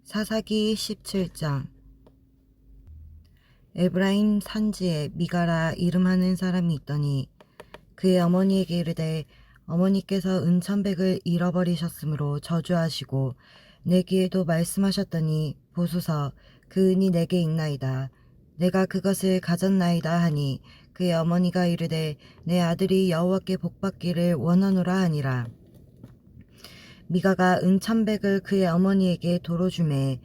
사사기 17장. 에브라임 산지에 미가라 이름하는 사람이 있더니 그의 어머니에게 이르되 어머니께서 은천백을 잃어버리셨으므로 저주하시고 내게도 말씀하셨더니 보소서 그 은이 내게 있나이다. 내가 그것을 가졌나이다 하니 그의 어머니가 이르되 내 아들이 여호와께 복받기를 원하노라 하니라. 미가가 은천백을 그의 어머니에게 도로 주매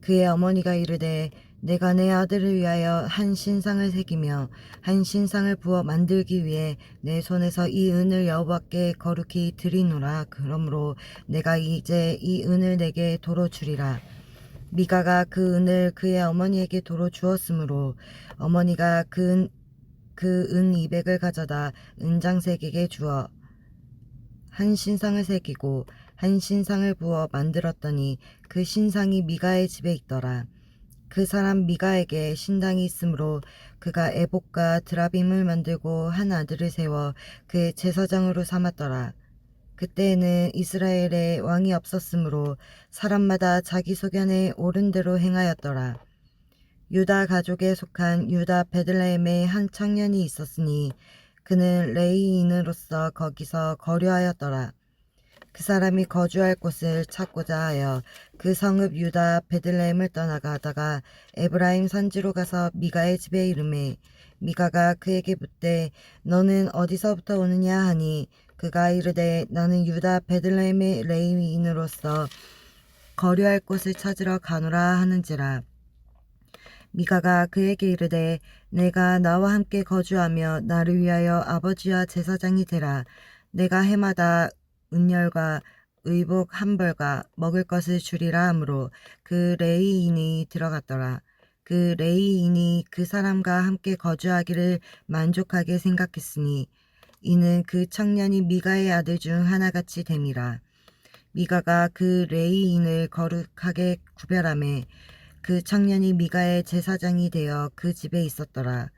그의 어머니가 이르되 내가 내 아들을 위하여 한 신상을 새기며 한 신상을 부어 만들기 위해 내 손에서 이 은을 여호와께 거룩히 드리노라. 그러므로 내가 이제 이 은을 내게 도로 주리라. 미가가 그 은을 그의 어머니에게 도로 주었으므로 어머니가 그 은 200을 가져다 은장색에게 주어 한 신상을 새기고 한 신상을 부어 만들었더니 그 신상이 미가의 집에 있더라. 그 사람 미가에게 신당이 있으므로 그가 에봇과 드라빔을 만들고 한 아들을 세워 그의 제사장으로 삼았더라. 그때에는 이스라엘에 왕이 없었으므로 사람마다 자기 소견에 옳은 대로 행하였더라. 유다 가족에 속한 유다 베들레헴에 한 청년이 있었으니 그는 레위인으로서 거기서 거류하였더라. 그 사람이 거주할 곳을 찾고자 하여 그 성읍 유다 베들레헴을 떠나가다가 에브라임 산지로 가서 미가의 집에 이르매 미가가 그에게 묻되 너는 어디서부터 오느냐 하니 그가 이르되 나는 유다 베들레헴의 레위인으로서 거류할 곳을 찾으러 가노라 하는지라. 미가가 그에게 이르되 내가 나와 함께 거주하며 나를 위하여 아버지와 제사장이 되라. 내가 해마다 은열과 의복 한 벌과 먹을 것을 주리라 하므로 그 레위인이 들어갔더라. 그 레위인이 그 사람과 함께 거주하기를 만족하게 생각했으니 이는 그 청년이 미가의 아들 중 하나같이 됨이라. 미가가 그 레위인을 거룩하게 구별하매 그 청년이 미가의 제사장이 되어 그 집에 있었더라.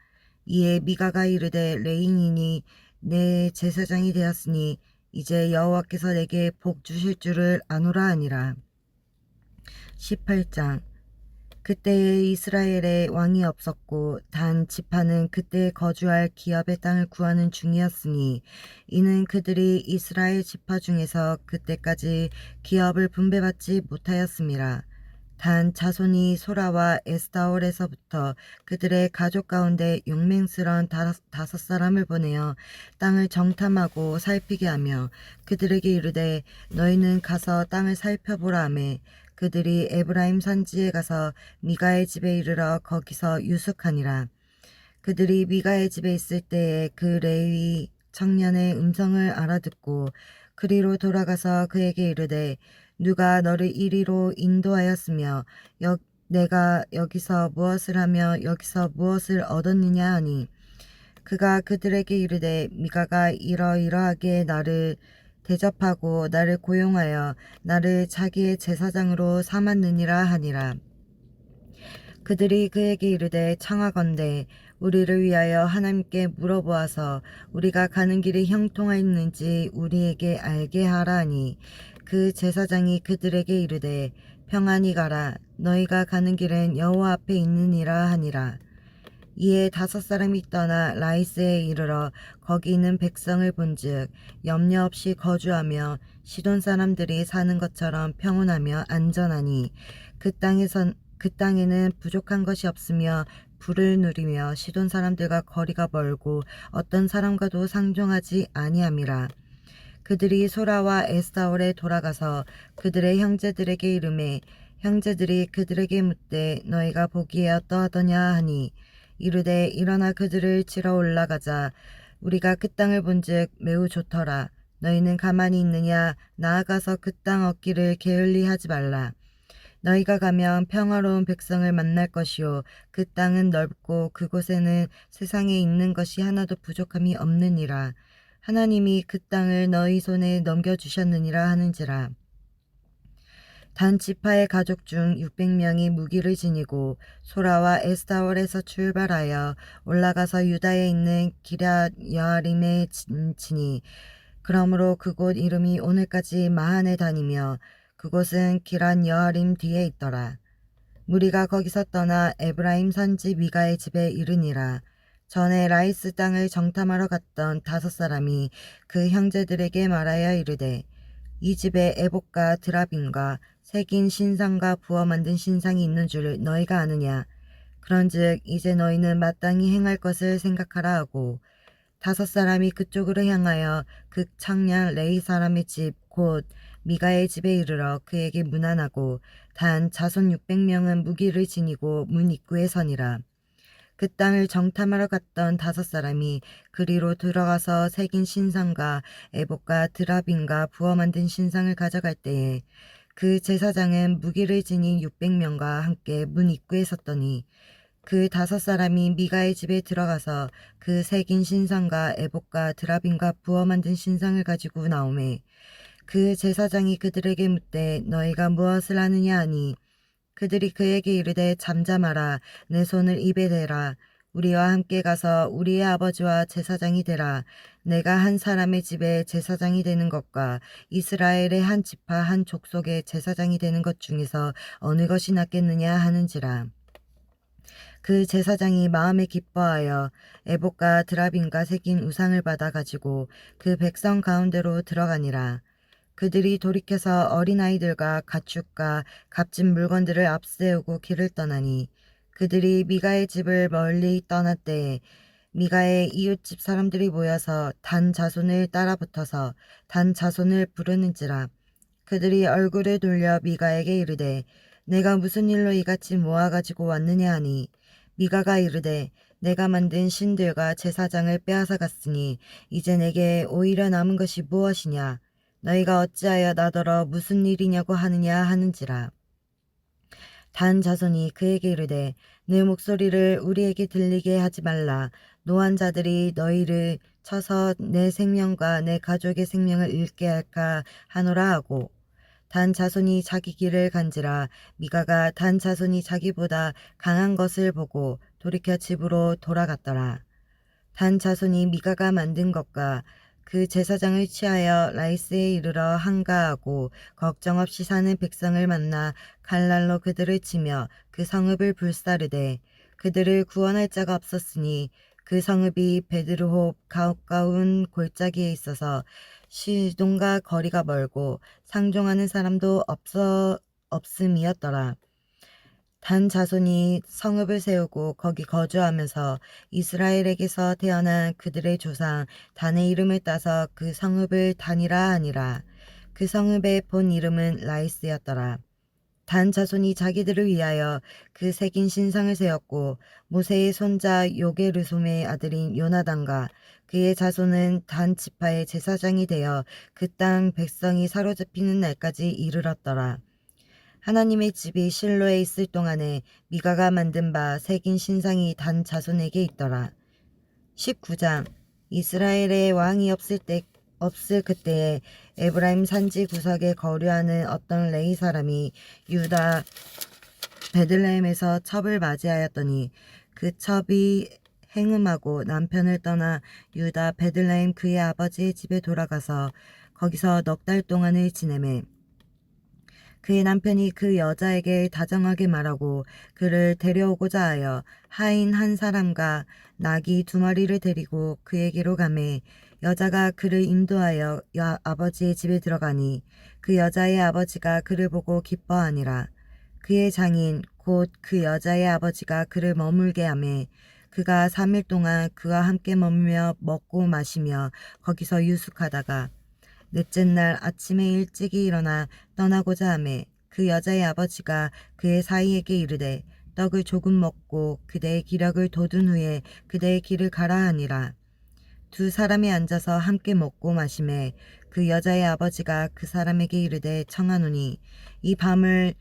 이에 미가가 이르되 레위인이 내 제사장이 되었으니 이제 여호와께서 내게 복 주실 줄을 아노라 하니라. 18장. 그때에 이스라엘에 왕이 없었고 단 지파는 그때 거주할 기업의 땅을 구하는 중이었으니 이는 그들이 이스라엘 지파 중에서 그때까지 기업을 분배받지 못하였음이라. 단 자손이 소라와 에스타올에서부터 그들의 가족 가운데 용맹스러운 다섯 사람을 보내어 땅을 정탐하고 살피게 하며 그들에게 이르되 너희는 가서 땅을 살펴보라 하매 그들이 에브라임 산지에 가서 미가의 집에 이르러 거기서 유숙하니라. 그들이 미가의 집에 있을 때에 그 레위 청년의 음성을 알아듣고 그리로 돌아가서 그에게 이르되 누가 너를 이리로 인도하였으며 내가 여기서 무엇을 하며 여기서 무엇을 얻었느냐 하니 그가 그들에게 이르되 미가가 이러이러하게 나를 대접하고 나를 고용하여 나를 자기의 제사장으로 삼았느니라 하니라. 그들이 그에게 이르되 청하건대 우리를 위하여 하나님께 물어보아서 우리가 가는 길이 형통하였는지 우리에게 알게 하라 하니 그 제사장이 그들에게 이르되 평안히 가라. 너희가 가는 길은 여호와 앞에 있느니라 하니라. 이에 5사람이 떠나 라이스에 이르러 거기 있는 백성을 본즉 염려 없이 거주하며 시돈 사람들이 사는 것처럼 평온하며 안전하니 그 땅에는 부족한 것이 없으며 불을 누리며 시돈 사람들과 거리가 멀고 어떤 사람과도 상종하지 아니함이라. 그들이 소라와 에스타올에 돌아가서 그들의 형제들에게 이르매 형제들이 그들에게 묻되 너희가 보기에 어떠하더냐 하니 이르되 일어나 그들을 치러 올라가자. 우리가 그 땅을 본즉 매우 좋더라. 너희는 가만히 있느냐? 나아가서 그 땅 얻기를 게을리하지 말라. 너희가 가면 평화로운 백성을 만날 것이요 그 땅은 넓고 그곳에는 세상에 있는 것이 하나도 부족함이 없느니라. 하나님이 그 땅을 너희 손에 넘겨주셨느니라 하는지라. 단 지파의 가족 중 600명이 무기를 지니고 소라와 에스타올에서 출발하여 올라가서 유다에 있는 기럇 여아림에 치니 그러므로 그곳 이름이 오늘까지 마한에 다니며 그곳은 기란 여아림 뒤에 있더라. 무리가 거기서 떠나 에브라임 산지 미가의 집에 이르니라. 전에 라이스 땅을 정탐하러 갔던 5사람이 그 형제들에게 말하여 이르되 이 집에 에봇과 드라빔과 새긴 신상과 부어 만든 신상이 있는 줄 너희가 아느냐. 그런즉 이제 너희는 마땅히 행할 것을 생각하라 하고 5사람이 그쪽으로 향하여 극창냥 레이 사람의 집 곧 미가의 집에 이르러 그에게 문안하고 단 자손 600명은 무기를 지니고 문 입구에 서니라. 그 땅을 정탐하러 갔던 5사람이 그리로 들어가서 새긴 신상과 에봇과 드라빔과 부어 만든 신상을 가져갈 때에 그 제사장은 무기를 지닌 600명과 함께 문 입구에 섰더니 그 5사람이 미가의 집에 들어가서 그 새긴 신상과 에봇과 드라빔과 부어 만든 신상을 가지고 나오매 그 제사장이 그들에게 묻되 너희가 무엇을 하느냐 하니 그들이 그에게 이르되 잠잠하라. 내 손을 입에 대라. 우리와 함께 가서 우리의 아버지와 제사장이 되라. 내가 한 사람의 집에 제사장이 되는 것과 이스라엘의 한 지파 한 족속의 제사장이 되는 것 중에서 어느 것이 낫겠느냐 하는지라. 그 제사장이 마음에 기뻐하여 에봇과 드라빔과 새긴 우상을 받아 가지고 그 백성 가운데로 들어가니라. 그들이 돌이켜서 어린아이들과 가축과 값진 물건들을 앞세우고 길을 떠나니 그들이 미가의 집을 멀리 떠날 때에 미가의 이웃집 사람들이 모여서 단 자손을 따라붙어서 단 자손을 부르는지라. 그들이 얼굴을 돌려 미가에게 이르되 내가 무슨 일로 이같이 모아가지고 왔느냐 하니 미가가 이르되 내가 만든 신들과 제사장을 빼앗아 갔으니 이제 내게 오히려 남은 것이 무엇이냐. 너희가 어찌하여 나더러 무슨 일이냐고 하느냐 하는지라. 단 자손이 그에게 이르되 내 목소리를 우리에게 들리게 하지 말라. 노한 자들이 너희를 쳐서 내 생명과 내 가족의 생명을 잃게 할까 하노라 하고 단 자손이 자기 길을 간지라. 미가가 단 자손이 자기보다 강한 것을 보고 돌이켜 집으로 돌아갔더라. 단 자손이 미가가 만든 것과 그 제사장을 취하여 라이스에 이르러 항가하고 걱정 없이 사는 백성을 만나 칼날로 그들을 치며 그 성읍을 불사르되 그들을 구원할 자가 없었으니 그 성읍이 베드르홉 가까운 골짜기에 있어서 시돈과 거리가 멀고 상종하는 사람도 없음이었더라. 단 자손이 성읍을 세우고 거기 거주하면서 이스라엘에게서 태어난 그들의 조상 단의 이름을 따서 그 성읍을 단이라 하니라. 그 성읍의 본 이름은 라이스였더라. 단 자손이 자기들을 위하여 그 새긴 신상을 세웠고 모세의 손자 요게르솜의 아들인 요나단과 그의 자손은 단 지파의 제사장이 되어 그 땅 백성이 사로잡히는 날까지 이르렀더라. 하나님의 집이 실로에 있을 동안에 미가가 만든 바 새긴 신상이 단 자손에게 있더라. 19장 이스라엘의 왕이 없을 그때에 에브라임 산지 구석에 거류하는 어떤 레위 사람이 유다 베들레헴에서 첩을 맞이하였더니 그 첩이 행음하고 남편을 떠나 유다 베들레헴 그의 아버지의 집에 돌아가서 거기서 넉 달 동안을 지내매 그의 남편이 그 여자에게 다정하게 말하고 그를 데려오고자 하여 하인 한 사람과 나귀 2마리를 데리고 그에게로 가매 여자가 그를 인도하여 아버지의 집에 들어가니 그 여자의 아버지가 그를 보고 기뻐하니라. 그의 장인 곧 그 여자의 아버지가 그를 머물게 하매 그가 3일 동안 그와 함께 머물며 먹고 마시며 거기서 유숙하다가 넷째 날 아침에 일찍이 일어나 떠나고자 하매 그 여자의 아버지가 그의 사이에게 이르되 떡을 조금 먹고 그대의 기력을 돋운 후에 그대의 길을 가라 하니라. 2사람이 앉아서 함께 먹고 마시매 그 여자의 아버지가 그 사람에게 이르되 청하노니 이 밤을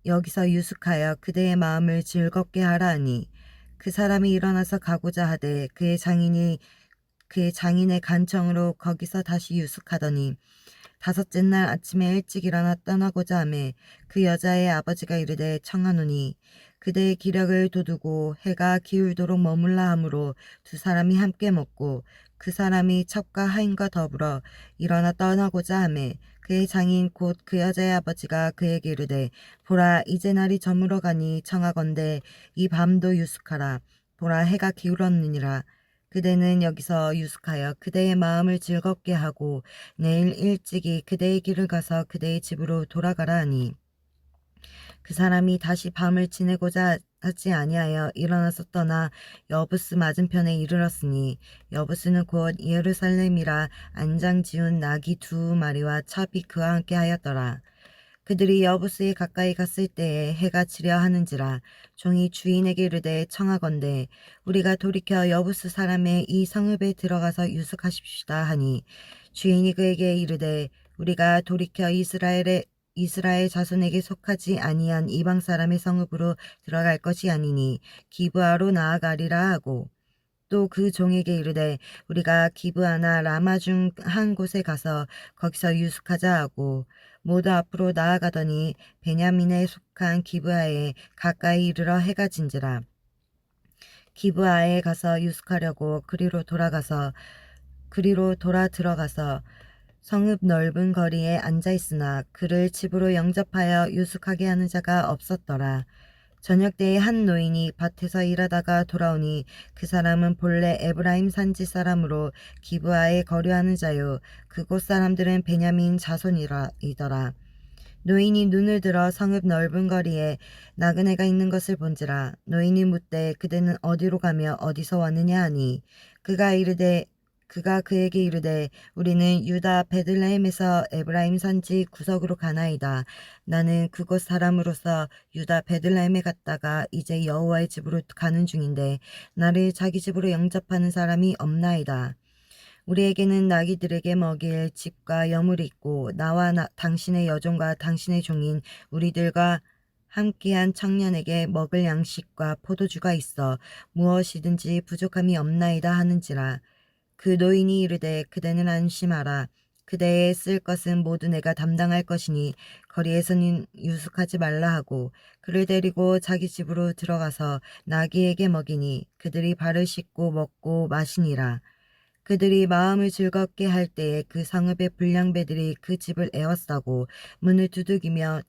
여기서 유숙하여 그대의 마음을 즐겁게 하라 하니 그 사람이 일어나서 가고자 하되 그의 장인의 간청으로 거기서 다시 유숙하더니 5째 날 아침에 일찍 일어나 떠나고자 하매 그 여자의 아버지가 이르되 청하노니 그대의 기력을 돋우고 해가 기울도록 머물라 하므로 2사람이 함께 먹고 그 사람이 첩과 하인과 더불어 일어나 떠나고자 하매 그의 장인 곧 그 여자의 아버지가 그에게 이르되 보라 이제 날이 저물어 가니 청하건대 이 밤도 유숙하라. 보라 해가 기울었느니라. 그대는 여기서 유숙하여 그대의 마음을 즐겁게 하고 내일 일찍이 그대의 길을 가서 그대의 집으로 돌아가라 하니 그 사람이 다시 밤을 지내고자 하지 아니하여 일어나서 떠나 여부스 맞은편에 이르렀으니 여부스는 곧 예루살렘이라 안장 지운 나귀 2마리와 첩이 그와 함께 하였더라. 그들이 여부스에 가까이 갔을 때에 해가 지려 하는지라 종이 주인에게 이르되 청하건대 우리가 돌이켜 여부스 사람의 이 성읍에 들어가서 유숙하십시다 하니 주인이 그에게 이르되 우리가 돌이켜 이스라엘 자손에게 속하지 아니한 이방 사람의 성읍으로 들어갈 것이 아니니 기브아로 나아가리라 하고 또 그 종에게 이르되 우리가 기브아나 라마 중 한 곳에 가서 거기서 유숙하자 하고 모두 앞으로 나아가더니 베냐민에 속한 기브아에 가까이 이르러 해가 진지라. 기브아에 가서 유숙하려고 그리로 돌아 들어가서 성읍 넓은 거리에 앉아 있으나 그를 집으로 영접하여 유숙하게 하는 자가 없었더라. 저녁 때에 한 노인이 밭에서 일하다가 돌아오니 그 사람은 본래 에브라임 산지 사람으로 기브아에 거류하는 자요 그곳 사람들은 베냐민 자손이더라. 노인이 눈을 들어 성읍 넓은 거리에 나그네가 있는 것을 본지라. 노인이 묻되 그대는 어디로 가며 어디서 왔느냐 하니 그가 그에게 이르되 우리는 유다 베들레헴에서 에브라임 산지 구석으로 가나이다. 나는 그곳 사람으로서 유다 베들레헴에 갔다가 이제 여호와의 집으로 가는 중인데 나를 자기 집으로 영접하는 사람이 없나이다. 우리에게는 나귀들에게 먹일 집과 여물이 있고 나와 당신의 여종과 당신의 종인 우리들과 함께한 청년에게 먹을 양식과 포도주가 있어 무엇이든지 부족함이 없나이다 하는지라. 그 노인이 이르되 그대는 안심하라. 그대의 쓸 것은 모두 내가 담당할 것이니 거리에서는 유숙하지 말라 하고 그를 데리고 자기 집으로 들어가서 나귀에게 먹이니 그들이 발을 씻고 먹고 마시니라. 그들이 마음을 즐겁게 할 때에 그 성읍의 불량배들이 그 집을 에워싸고 문을 두들기며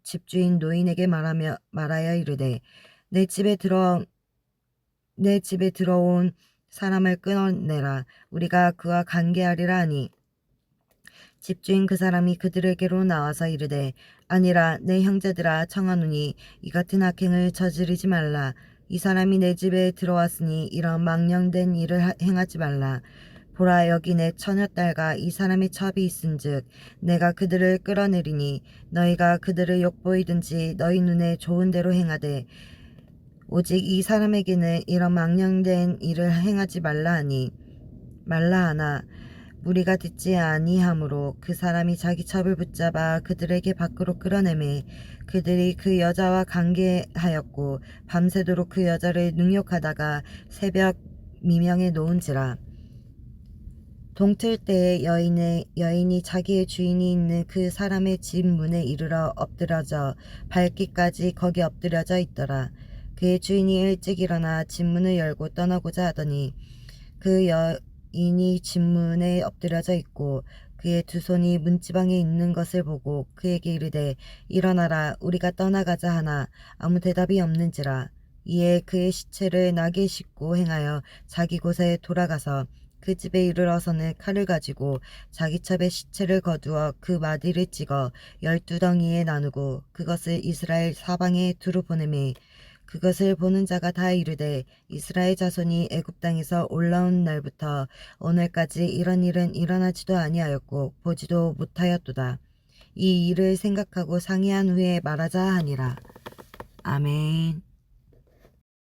집주인 노인에게 말하여 이르되 내 집에 들어온 사람을 끊어내라. 우리가 그와 관계하리라 하니 집주인 그 사람이 그들에게로 나와서 이르되 아니라 내 형제들아 청하노니 이 같은 악행을 저지르지 말라. 이 사람이 내 집에 들어왔으니 이런 망령된 일을 행하지 말라. 보라 여기 내 처녀딸과 이 사람의 첩이 있은즉 내가 그들을 끌어내리니 너희가 그들을 욕보이든지 너희 눈에 좋은 대로 행하되 오직 이 사람에게는 이런 망령된 일을 행하지 말라 하나 무리가 듣지 아니하므로 그 사람이 자기 첩을 붙잡아 그들에게 밖으로 끌어내매 그들이 그 여자와 관계하였고 밤새도록 그 여자를 능욕하다가 새벽 미명에 놓은지라. 동틀 때에 여인이 자기의 주인이 있는 그 사람의 집 문에 이르러 엎드려져 밟기까지 거기 엎드려져 있더라. 그의 주인이 일찍 일어나 집문을 열고 떠나고자 하더니 그 여인이 집문에 엎드려져 있고 그의 두 손이 문지방에 있는 것을 보고 그에게 이르되 일어나라 우리가 떠나가자 하나 아무 대답이 없는지라. 이에 그의 시체를 나귀에 싣고 행하여 자기 곳에 돌아가서 그 집에 이르러서는 칼을 가지고 자기 첩의 시체를 거두어 그 마디를 찍어 12덩이에 나누고 그것을 이스라엘 사방에 두루 보내매 그것을 보는 자가 다 이르되 이스라엘 자손이 애굽 땅에서 올라온 날부터 오늘까지 이런 일은 일어나지도 아니하였고 보지도 못하였도다. 이 일을 생각하고 상의한 후에 말하자 하니라. 아멘.